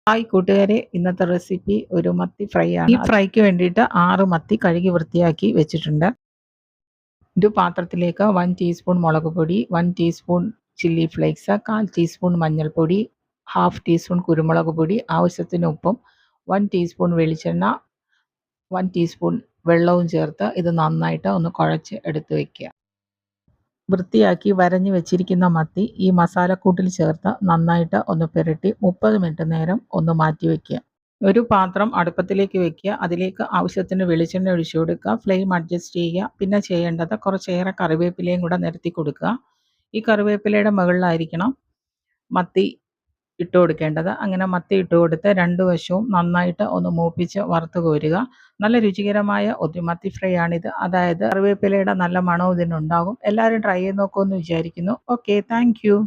Hi കൂട്ടുകാരെ, ഇന്നത്തെ recipe ഒരു മത്തി ഫ്രൈ ആണ്. ഈ ഫ്രൈക്ക് വേണ്ടിയിട്ട് 6 മത്തി കഴുകി വൃത്തിയാക്കി വെച്ചിട്ടുണ്ട്. ഒരു പാത്രത്തിലേക്ക് 1 ടീസ്പൂൺ മുളക് പൊടി, 1 ടീസ്പൂൺ ചില്ലി ഫ്ലേക്സ്, 1/4 ടീസ്പൂൺ മഞ്ഞൾപ്പൊടി, 1/2 ടീസ്പൂൺ കുരുമുളക് പൊടി, ആവശ്യത്തിന് ഉപ്പും, 1 ടീസ്പൂൺ വെളിച്ചെണ്ണ, 1 ടീസ്പൂൺ വെള്ളവും ചേർത്ത് ഇത് നന്നായിട്ട് ഒന്ന് കുഴച്ച് എടുത്ത് വയ്ക്കുക. വൃത്തിയാക്കി വരഞ്ഞു വെച്ചിരിക്കുന്ന മത്തി ഈ മസാലക്കൂട്ടിൽ ചേർത്ത് നന്നായിട്ട് ഒന്ന് പുരട്ടി 30 മിനിറ്റ് നേരം ഒന്ന് മാറ്റി വയ്ക്കുക. ഒരു പാത്രം അടുപ്പത്തിലേക്ക് വെക്കുക. അതിലേക്ക് ആവശ്യത്തിന് വെളിച്ചെണ്ണ ഒഴിച്ചു കൊടുക്കുക. ഫ്ലെയിം അഡ്ജസ്റ്റ് ചെയ്യുക. പിന്നെ ചെയ്യേണ്ടത് കുറച്ചേറെ കറിവേപ്പിലയും കൂടെ നിരത്തി കൊടുക്കുക. ഈ കറിവേപ്പിലയുടെ മുകളിലായിരിക്കണം മത്തി ഇട്ട് കൊടുക്കേണ്ടത്. അങ്ങനെ മത്തി ഇട്ട് കൊടുത്ത് 2 വശവും നന്നായിട്ട് ഒന്ന് മൂപ്പിച്ച് വറുത്ത് കോരുക. നല്ല രുചികരമായ ഒരു മത്തി ഫ്രൈ ആണിത്. അതായത് കറിവേപ്പിലയുടെ നല്ല മണവും ഇതിനുണ്ടാകും. എല്ലാവരും ട്രൈ ചെയ്ത് നോക്കുമെന്ന് വിചാരിക്കുന്നു. Okay, thank you.